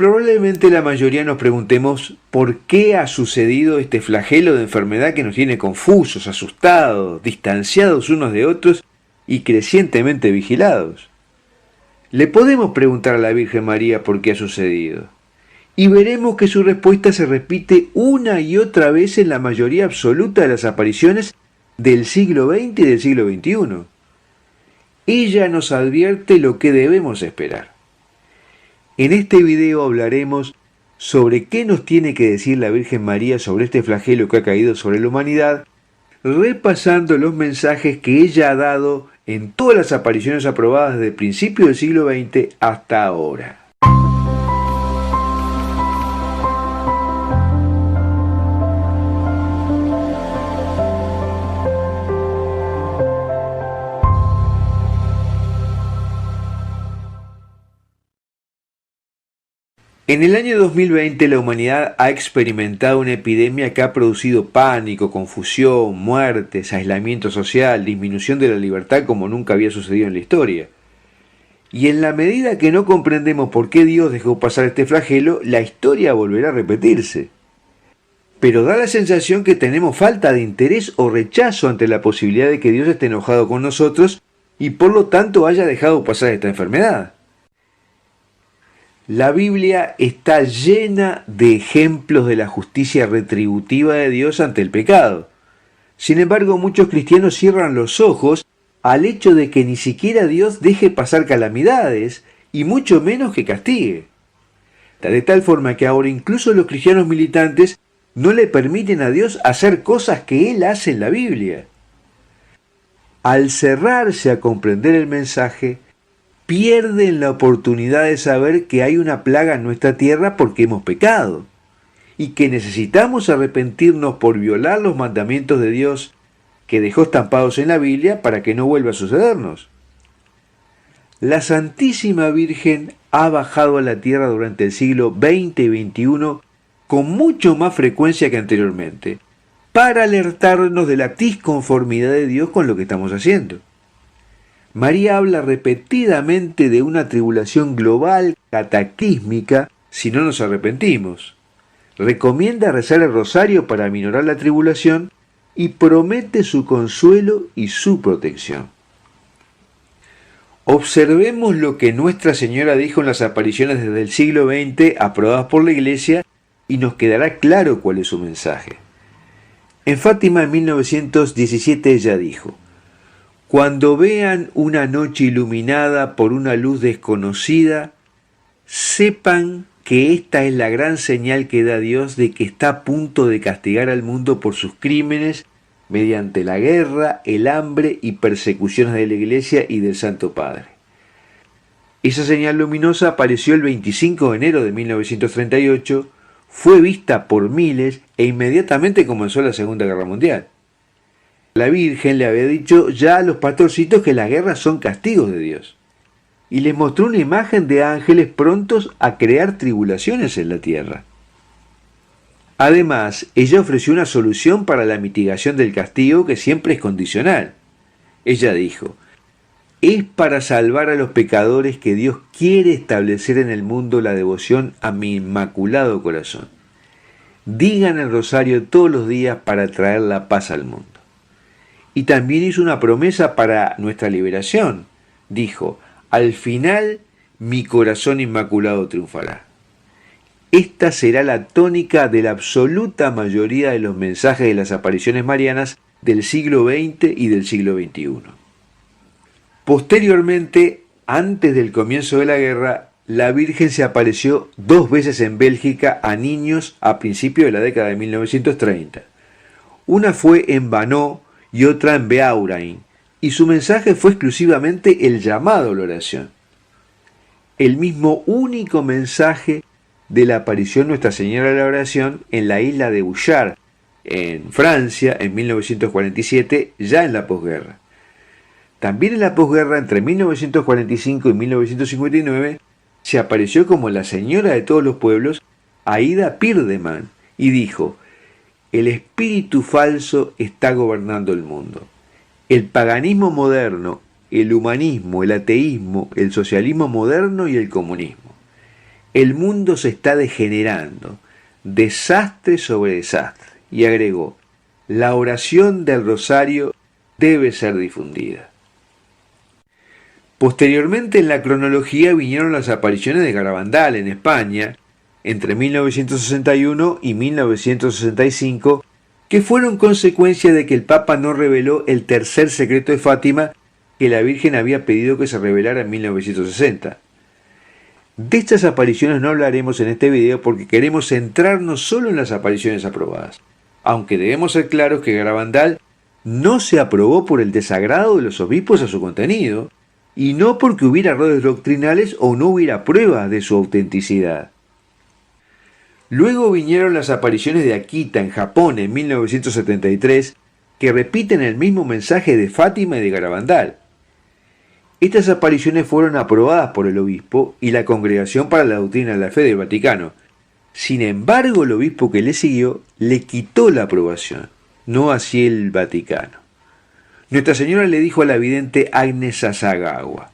Probablemente la mayoría nos preguntemos por qué ha sucedido este flagelo de enfermedad que nos tiene confusos, asustados, distanciados unos de otros y crecientemente vigilados. Le podemos preguntar a la Virgen María por qué ha sucedido, y veremos que su respuesta se repite una y otra vez en la mayoría absoluta de las apariciones del siglo XX y del siglo XXI. Ella nos advierte lo que debemos esperar. En este video hablaremos sobre qué nos tiene que decir la Virgen María sobre este flagelo que ha caído sobre la humanidad, repasando los mensajes que ella ha dado en todas las apariciones aprobadas desde el principio del siglo XX hasta ahora. En el año 2020 la humanidad ha experimentado una epidemia que ha producido pánico, confusión, muertes, aislamiento social, disminución de la libertad como nunca había sucedido en la historia. Y en la medida que no comprendemos por qué Dios dejó pasar este flagelo, la historia volverá a repetirse. Pero da la sensación que tenemos falta de interés o rechazo ante la posibilidad de que Dios esté enojado con nosotros y por lo tanto haya dejado pasar esta enfermedad. La Biblia está llena de ejemplos de la justicia retributiva de Dios ante el pecado. Sin embargo, muchos cristianos cierran los ojos al hecho de que ni siquiera Dios deje pasar calamidades, y mucho menos que castigue. De tal forma que ahora incluso los cristianos militantes no le permiten a Dios hacer cosas que Él hace en la Biblia. Al cerrarse a comprender el mensaje, pierden la oportunidad de saber que hay una plaga en nuestra tierra porque hemos pecado y que necesitamos arrepentirnos por violar los mandamientos de Dios que dejó estampados en la Biblia para que no vuelva a sucedernos. La Santísima Virgen ha bajado a la tierra durante el siglo XX y XXI con mucho más frecuencia que anteriormente para alertarnos de la disconformidad de Dios con lo que estamos haciendo. María habla repetidamente de una tribulación global cataclísmica si no nos arrepentimos. Recomienda rezar el rosario para aminorar la tribulación y promete su consuelo y su protección. Observemos lo que Nuestra Señora dijo en las apariciones desde el siglo XX aprobadas por la Iglesia y nos quedará claro cuál es su mensaje. En Fátima en 1917 ella dijo: cuando vean una noche iluminada por una luz desconocida, sepan que esta es la gran señal que da Dios de que está a punto de castigar al mundo por sus crímenes mediante la guerra, el hambre y persecuciones de la Iglesia y del Santo Padre. Esa señal luminosa apareció el 25 de enero de 1938, fue vista por miles e inmediatamente comenzó la Segunda Guerra Mundial. La Virgen le había dicho ya a los pastorcitos que las guerras son castigos de Dios, y les mostró una imagen de ángeles prontos a crear tribulaciones en la tierra. Además, ella ofreció una solución para la mitigación del castigo que siempre es condicional. Ella dijo: es para salvar a los pecadores que Dios quiere establecer en el mundo la devoción a mi inmaculado corazón. Digan el rosario todos los días para traer la paz al mundo. Y también hizo una promesa para nuestra liberación. Dijo: al final mi corazón inmaculado triunfará. Esta será la tónica de la absoluta mayoría de los mensajes de las apariciones marianas del siglo XX y del siglo XXI. Posteriormente, antes del comienzo de la guerra, la Virgen se apareció 2 veces en Bélgica a niños a principios de la década de 1930. Una fue en Vanoo y otra en Beaurain, y su mensaje fue exclusivamente el llamado a la oración. El mismo único mensaje de la aparición Nuestra Señora de la Oración en la isla de Bouchard, en Francia, en 1947, ya en la posguerra. También en la posguerra, entre 1945 y 1959, se apareció como la Señora de todos los pueblos a Ida Pirdeman y dijo: el espíritu falso está gobernando el mundo. El paganismo moderno, el humanismo, el ateísmo, el socialismo moderno y el comunismo. El mundo se está degenerando, desastre sobre desastre. Y agregó, la oración del rosario debe ser difundida. Posteriormente en la cronología vinieron las apariciones de Garabandal en España, entre 1961 y 1965, que fueron consecuencia de que el Papa no reveló el tercer secreto de Fátima que la Virgen había pedido que se revelara en 1960. De estas apariciones no hablaremos en este video porque queremos centrarnos solo en las apariciones aprobadas, aunque debemos ser claros que Garabandal no se aprobó por el desagrado de los obispos a su contenido, y no porque hubiera errores doctrinales o no hubiera pruebas de su autenticidad. Luego vinieron las apariciones de Akita en Japón en 1973, que repiten el mismo mensaje de Fátima y de Garabandal. Estas apariciones fueron aprobadas por el obispo y la Congregación para la Doctrina de la Fe del Vaticano. Sin embargo, el obispo que le siguió le quitó la aprobación, no así el Vaticano. Nuestra Señora le dijo a la vidente Agnes Sasagawa,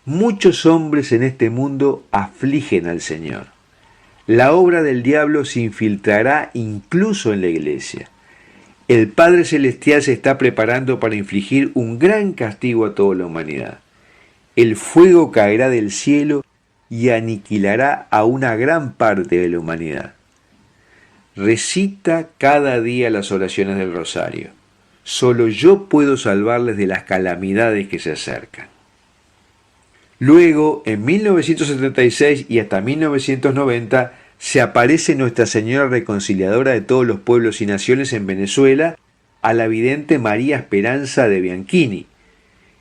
muchos hombres en este mundo afligen al Señor. La obra del diablo se infiltrará incluso en la iglesia. El Padre Celestial se está preparando para infligir un gran castigo a toda la humanidad. El fuego caerá del cielo y aniquilará a una gran parte de la humanidad. Recita cada día las oraciones del rosario. Solo yo puedo salvarles de las calamidades que se acercan. Luego, en 1976 y hasta 1990, se aparece Nuestra Señora Reconciliadora de todos los pueblos y naciones en Venezuela a la vidente María Esperanza de Bianchini.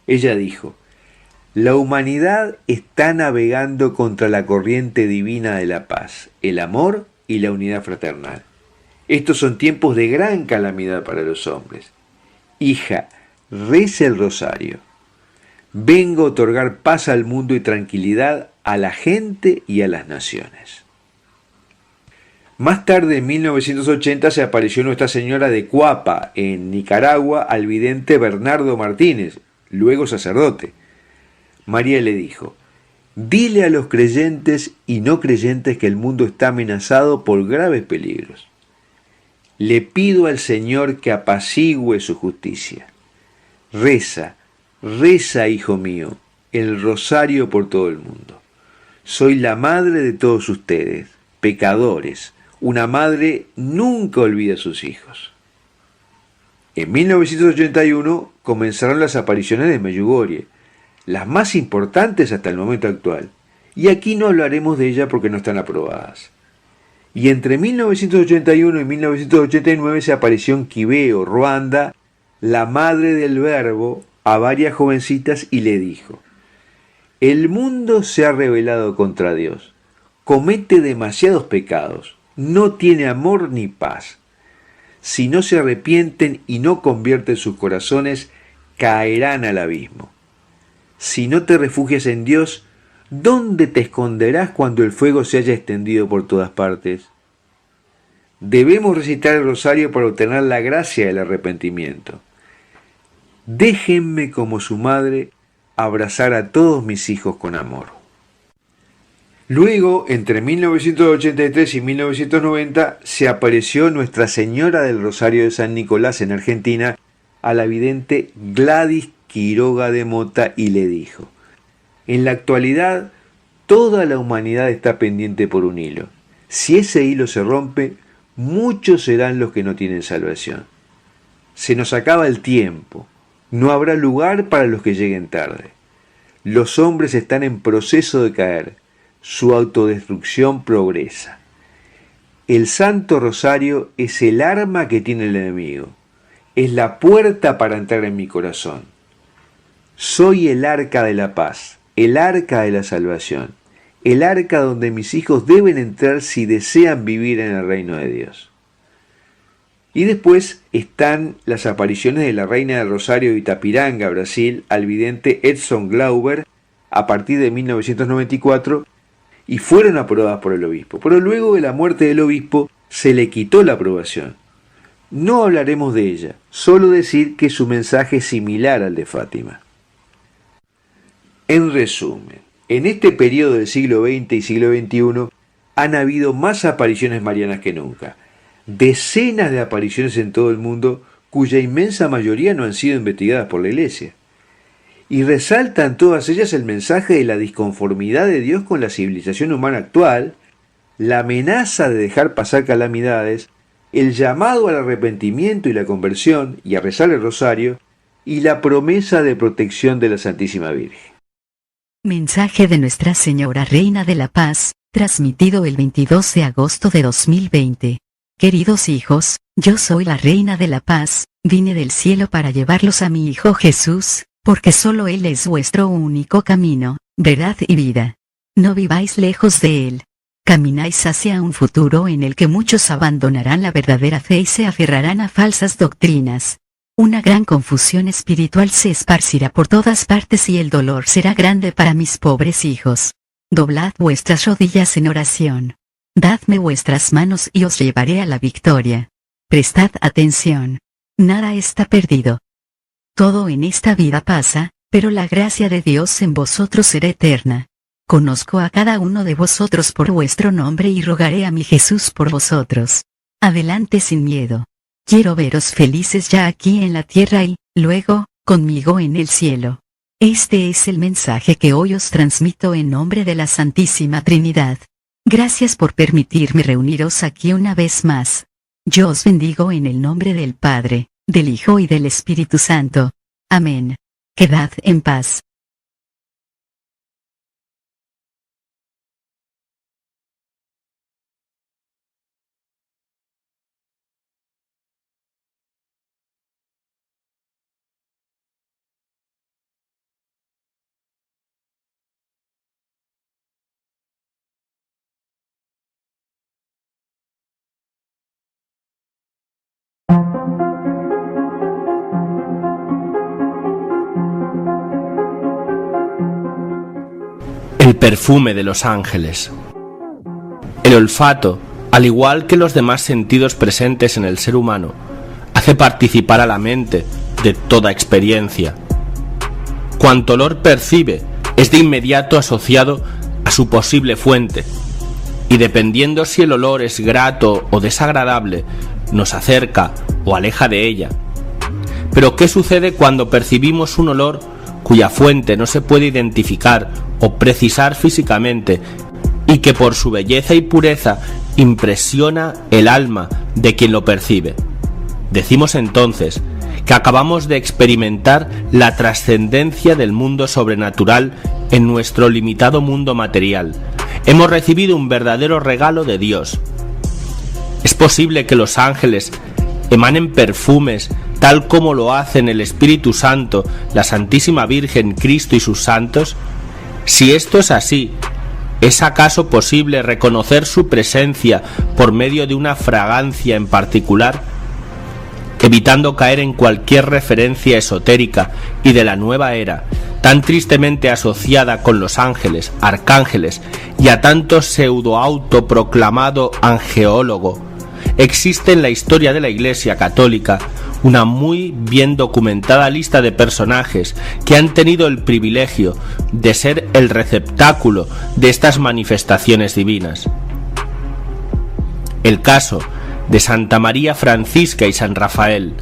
Ella dijo, la humanidad está navegando contra la corriente divina de la paz, el amor y la unidad fraternal. Estos son tiempos de gran calamidad para los hombres. Hija, reza el rosario. Vengo a otorgar paz al mundo y tranquilidad a la gente y a las naciones. Más tarde, en 1980, se apareció Nuestra Señora de Cuapa, en Nicaragua, al vidente Bernardo Martínez, luego sacerdote. María le dijo, dile a los creyentes y no creyentes que el mundo está amenazado por graves peligros. Le pido al Señor que apacigüe su justicia. Reza, reza, hijo mío, el rosario por todo el mundo. Soy la madre de todos ustedes, pecadores. Una madre nunca olvida a sus hijos. En 1981 comenzaron las apariciones de Medjugorje, las más importantes hasta el momento actual, y aquí no hablaremos de ellas porque no están aprobadas. Y entre 1981 y 1989 se apareció en Quibeo, Ruanda, la madre del Verbo a varias jovencitas y le dijo, el mundo se ha rebelado contra Dios, comete demasiados pecados, no tiene amor ni paz. Si no se arrepienten y no convierten sus corazones, caerán al abismo. Si no te refugias en Dios, ¿dónde te esconderás cuando el fuego se haya extendido por todas partes? Debemos recitar el rosario para obtener la gracia del arrepentimiento. Déjenme como su madre abrazar a todos mis hijos con amor. Luego, entre 1983 y 1990, se apareció Nuestra Señora del Rosario de San Nicolás en Argentina a la vidente Gladys Quiroga de Mota y le dijo, en la actualidad, toda la humanidad está pendiente por un hilo. Si ese hilo se rompe, muchos serán los que no tienen salvación. Se nos acaba el tiempo. No habrá lugar para los que lleguen tarde. Los hombres están en proceso de caer. Su autodestrucción progresa. El Santo Rosario es el arma que tiene el enemigo. Es la puerta para entrar en mi corazón. Soy el arca de la paz, el arca de la salvación, el arca donde mis hijos deben entrar si desean vivir en el reino de Dios. Y después están las apariciones de la Reina del Rosario de Itapiranga, Brasil, al vidente Edson Glauber, a partir de 1994, y fueron aprobadas por el obispo. Pero luego de la muerte del obispo se le quitó la aprobación. No hablaremos de ella, solo decir que su mensaje es similar al de Fátima. En resumen, En este periodo del siglo XX y siglo XXI han habido más apariciones marianas que nunca. Decenas de apariciones en todo el mundo cuya inmensa mayoría no han sido investigadas por la Iglesia. Y resaltan todas ellas el mensaje de la disconformidad de Dios con la civilización humana actual, la amenaza de dejar pasar calamidades, el llamado al arrepentimiento y la conversión y a rezar el rosario, y la promesa de protección de la Santísima Virgen. Mensaje de Nuestra Señora Reina de la Paz, transmitido el 22 de agosto de 2020. Queridos hijos, yo soy la Reina de la Paz, vine del cielo para llevarlos a mi Hijo Jesús, porque solo Él es vuestro único camino, verdad y vida. No viváis lejos de Él. Camináis hacia un futuro en el que muchos abandonarán la verdadera fe y se aferrarán a falsas doctrinas. Una gran confusión espiritual se esparcirá por todas partes y el dolor será grande para mis pobres hijos. Doblad vuestras rodillas en oración. Dadme vuestras manos y os llevaré a la victoria. Prestad atención. Nada está perdido. Todo en esta vida pasa, pero la gracia de Dios en vosotros será eterna. Conozco a cada uno de vosotros por vuestro nombre y rogaré a mi Jesús por vosotros. Adelante sin miedo. Quiero veros felices ya aquí en la tierra y, luego, conmigo en el cielo. Este es el mensaje que hoy os transmito en nombre de la Santísima Trinidad. Gracias por permitirme reuniros aquí una vez más. Yo os bendigo en el nombre del Padre, del Hijo y del Espíritu Santo. Amén. Quedad en paz. El perfume de los ángeles. El olfato, al igual que los demás sentidos presentes en el ser humano, hace participar a la mente de toda experiencia. Cuanto olor percibe es de inmediato asociado a su posible fuente, y dependiendo si el olor es grato o desagradable, nos acerca o aleja de ella. Pero ¿qué sucede cuando percibimos un olor cuya fuente no se puede identificar o precisar físicamente y que por su belleza y pureza impresiona el alma de quien lo percibe? Decimos entonces que acabamos de experimentar la trascendencia del mundo sobrenatural en nuestro limitado mundo material. Hemos recibido un verdadero regalo de Dios. ¿Es posible que los ángeles emanen perfumes tal como lo hacen el Espíritu Santo, la Santísima Virgen, Cristo y sus santos? Si esto es así, ¿es acaso posible reconocer su presencia por medio de una fragancia en particular? Evitando caer en cualquier referencia esotérica y de la nueva era, tan tristemente asociada con los ángeles, arcángeles y a tanto pseudo-autoproclamado angeólogo, existe en la historia de la Iglesia Católica una muy bien documentada lista de personajes que han tenido el privilegio de ser el receptáculo de estas manifestaciones divinas. El caso de Santa María Francisca y San Rafael.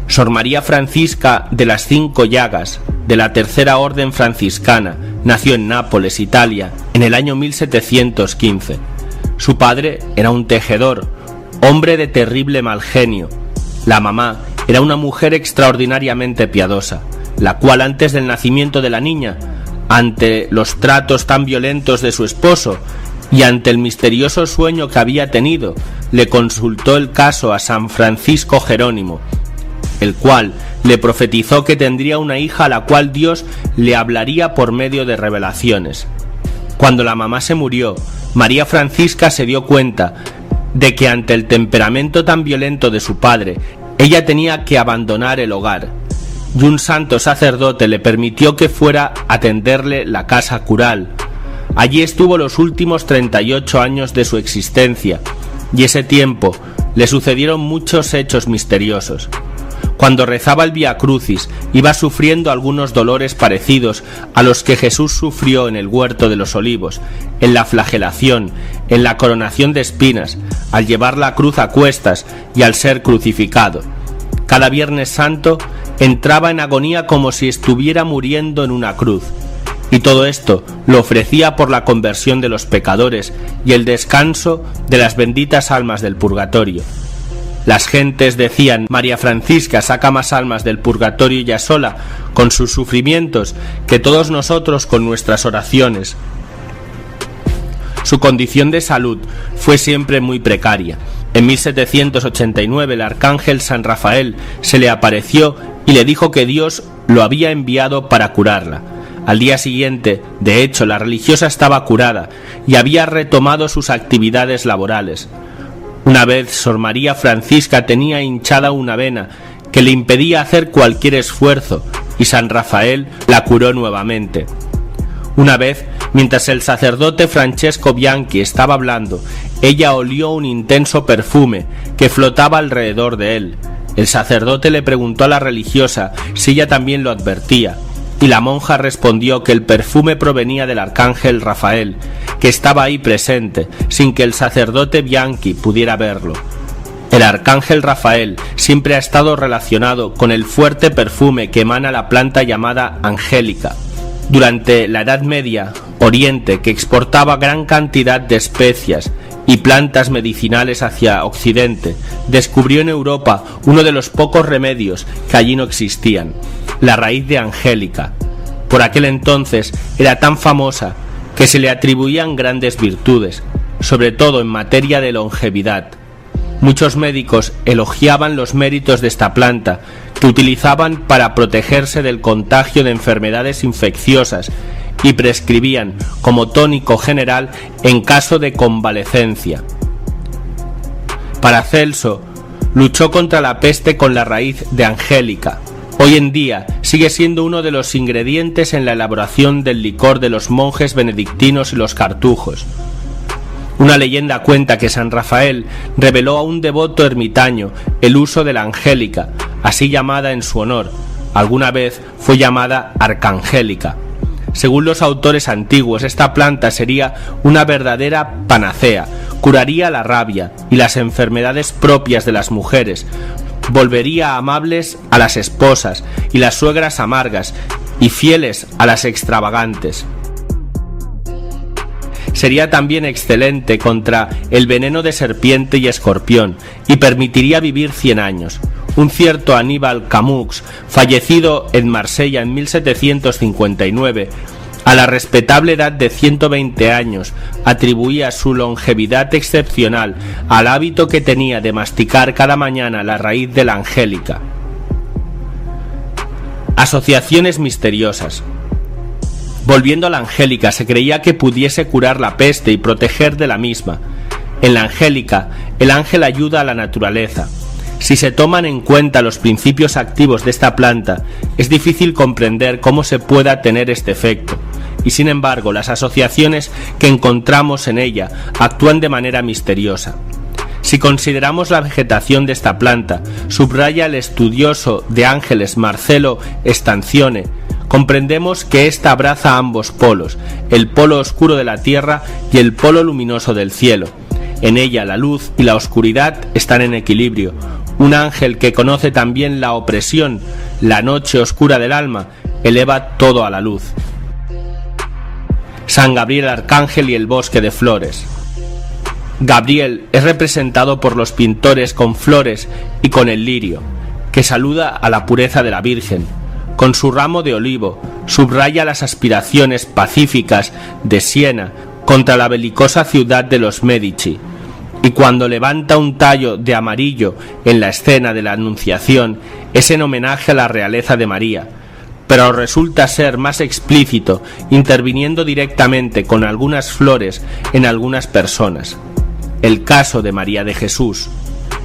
Sor María Francisca de las Cinco Llagas, de la Tercera Orden Franciscana, nació en Nápoles, Italia, en el año 1715. Su padre era un tejedor, hombre de terrible mal genio. La mamá era una mujer extraordinariamente piadosa, la cual antes del nacimiento de la niña, ante los tratos tan violentos de su esposo y ante el misterioso sueño que había tenido, le consultó el caso a San Francisco Jerónimo, el cual le profetizó que tendría una hija a la cual Dios le hablaría por medio de revelaciones. Cuando la mamá se murió, María Francisca se dio cuenta de que ante el temperamento tan violento de su padre, ella tenía que abandonar el hogar, y un santo sacerdote le permitió que fuera a tenderle la casa cural. Allí estuvo los últimos 38 años de su existencia, y ese tiempo le sucedieron muchos hechos misteriosos. Cuando rezaba el Vía Crucis, iba sufriendo algunos dolores parecidos a los que Jesús sufrió en el huerto de los Olivos, en la flagelación, en la coronación de espinas, al llevar la cruz a cuestas y al ser crucificado. Cada Viernes Santo entraba en agonía como si estuviera muriendo en una cruz. Y todo esto lo ofrecía por la conversión de los pecadores y el descanso de las benditas almas del purgatorio. Las gentes decían: María Francisca saca más almas del purgatorio ella sola, con sus sufrimientos, que todos nosotros con nuestras oraciones. Su condición de salud fue siempre muy precaria. En 1789 el arcángel San Rafael se le apareció y le dijo que Dios lo había enviado para curarla. Al día siguiente, de hecho, la religiosa estaba curada y había retomado sus actividades laborales. Una vez Sor María Francisca tenía hinchada una vena que le impedía hacer cualquier esfuerzo y San Rafael la curó nuevamente. Una vez, mientras el sacerdote Francesco Bianchi estaba hablando, ella olió un intenso perfume que flotaba alrededor de él. El sacerdote le preguntó a la religiosa si ella también lo advertía, y la monja respondió que el perfume provenía del arcángel Rafael, que estaba ahí presente, sin que el sacerdote Bianchi pudiera verlo. El arcángel Rafael siempre ha estado relacionado con el fuerte perfume que emana la planta llamada angélica. Durante la Edad Media, Oriente, que exportaba gran cantidad de especias y plantas medicinales hacia Occidente, descubrió en Europa uno de los pocos remedios que allí no existían: la raíz de angélica. Por aquel entonces era tan famosa que se le atribuían grandes virtudes, sobre todo en materia de longevidad. Muchos médicos elogiaban los méritos de esta planta, que utilizaban para protegerse del contagio de enfermedades infecciosas, y prescribían como tónico general en caso de convalecencia. Paracelso luchó contra la peste con la raíz de angélica. Hoy en día sigue siendo uno de los ingredientes en la elaboración del licor de los monjes benedictinos y los cartujos. Una leyenda cuenta que San Rafael reveló a un devoto ermitaño el uso de la angélica, así llamada en su honor. Alguna vez fue llamada arcangélica. Según los autores antiguos, esta planta sería una verdadera panacea, curaría la rabia y las enfermedades propias de las mujeres, volvería amables a las esposas y las suegras amargas y fieles a las extravagantes. Sería también excelente contra el veneno de serpiente y escorpión y permitiría vivir 100 años. Un cierto Aníbal Camus, fallecido en Marsella en 1759, a la respetable edad de 120 años, atribuía su longevidad excepcional al hábito que tenía de masticar cada mañana la raíz de la angélica. Asociaciones misteriosas. Volviendo a la angélica, se creía que pudiese curar la peste y proteger de la misma. En la angélica, el ángel ayuda a la naturaleza. Si se toman en cuenta los principios activos de esta planta, es difícil comprender cómo se pueda tener este efecto, y sin embargo las asociaciones que encontramos en ella actúan de manera misteriosa. Si consideramos la vegetación de esta planta, subraya el estudioso de ángeles Marcelo Stanzione, comprendemos que ésta abraza ambos polos, el polo oscuro de la tierra y el polo luminoso del cielo. En ella la luz y la oscuridad están en equilibrio. Un ángel que conoce también la opresión, la noche oscura del alma, eleva todo a la luz. San Gabriel Arcángel y el bosque de flores. Gabriel es representado por los pintores con flores y con el lirio, que saluda a la pureza de la Virgen. Con su ramo de olivo, subraya las aspiraciones pacíficas de Siena contra la belicosa ciudad de los Medici. Y cuando levanta un tallo de amarillo en la escena de la Anunciación, es en homenaje a la realeza de María, pero resulta ser más explícito, interviniendo directamente con algunas flores en algunas personas. El caso de María de Jesús.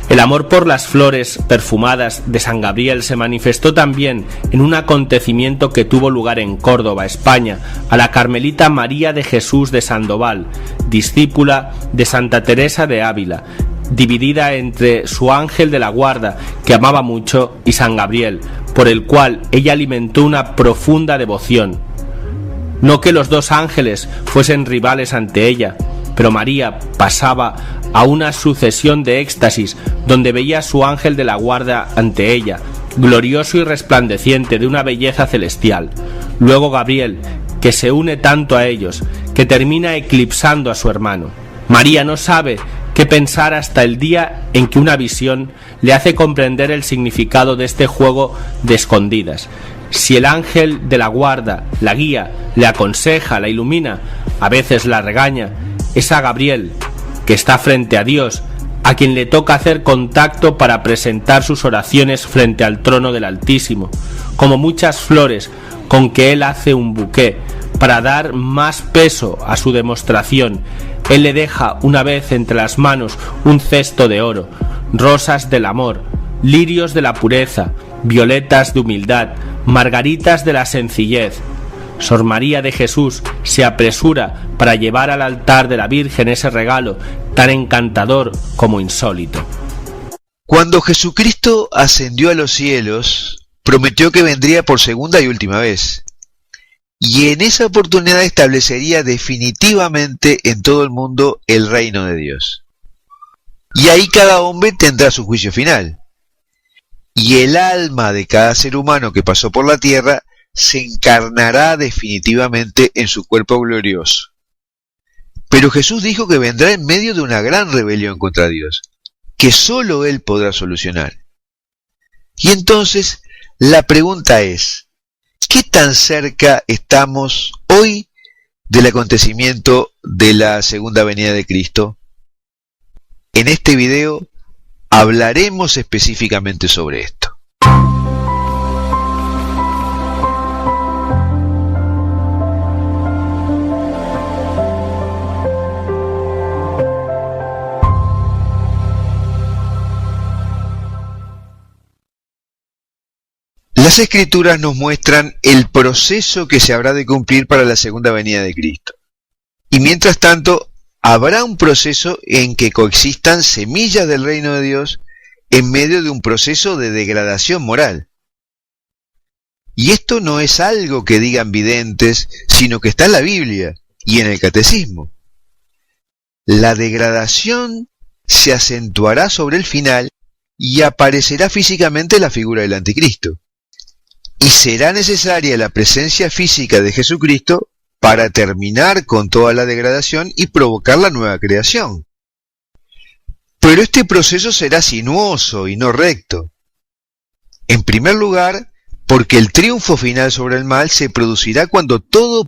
El amor por las flores perfumadas de San Gabriel se manifestó también en un acontecimiento que tuvo lugar en Córdoba, España, a la carmelita María de Jesús de Sandoval, discípula de Santa Teresa de Ávila, dividida entre su ángel de la guarda, que amaba mucho, y San Gabriel, por el cual ella alimentó una profunda devoción. No que los dos ángeles fuesen rivales ante ella, pero María pasaba a una sucesión de éxtasis donde veía a su ángel de la guarda ante ella, glorioso y resplandeciente de una belleza celestial. Luego Gabriel, que se une tanto a ellos, que termina eclipsando a su hermano. María no sabe qué pensar hasta el día en que una visión le hace comprender el significado de este juego de escondidas. Si el ángel de la guarda la guía, le aconseja, la ilumina, a veces la regaña, es a Gabriel, que está frente a Dios, a quien le toca hacer contacto para presentar sus oraciones frente al trono del Altísimo, como muchas flores con que él hace un buqué. Para dar más peso a su demostración, él le deja una vez entre las manos un cesto de oro, rosas del amor, lirios de la pureza, violetas de humildad, margaritas de la sencillez. Sor María de Jesús se apresura para llevar al altar de la Virgen ese regalo tan encantador como insólito. Cuando Jesucristo ascendió a los cielos, prometió que vendría por segunda y última vez, y en esa oportunidad establecería definitivamente en todo el mundo el reino de Dios. Y ahí cada hombre tendrá su juicio final. Y el alma de cada ser humano que pasó por la tierra se encarnará definitivamente en su cuerpo glorioso. Pero Jesús dijo que vendrá en medio de una gran rebelión contra Dios, que sólo Él podrá solucionar. Y entonces la pregunta es, ¿qué tan cerca estamos hoy del acontecimiento de la segunda venida de Cristo? En este video hablaremos específicamente sobre esto. Las Escrituras nos muestran el proceso que se habrá de cumplir para la segunda venida de Cristo. Y mientras tanto, habrá un proceso en que coexistan semillas del reino de Dios en medio de un proceso de degradación moral. Y esto no es algo que digan videntes, sino que está en la Biblia y en el Catecismo. La degradación se acentuará sobre el final y aparecerá físicamente la figura del anticristo. Y será necesaria la presencia física de Jesucristo para terminar con toda la degradación y provocar la nueva creación. Pero este proceso será sinuoso y no recto. En primer lugar, porque el triunfo final sobre el mal se producirá cuando todo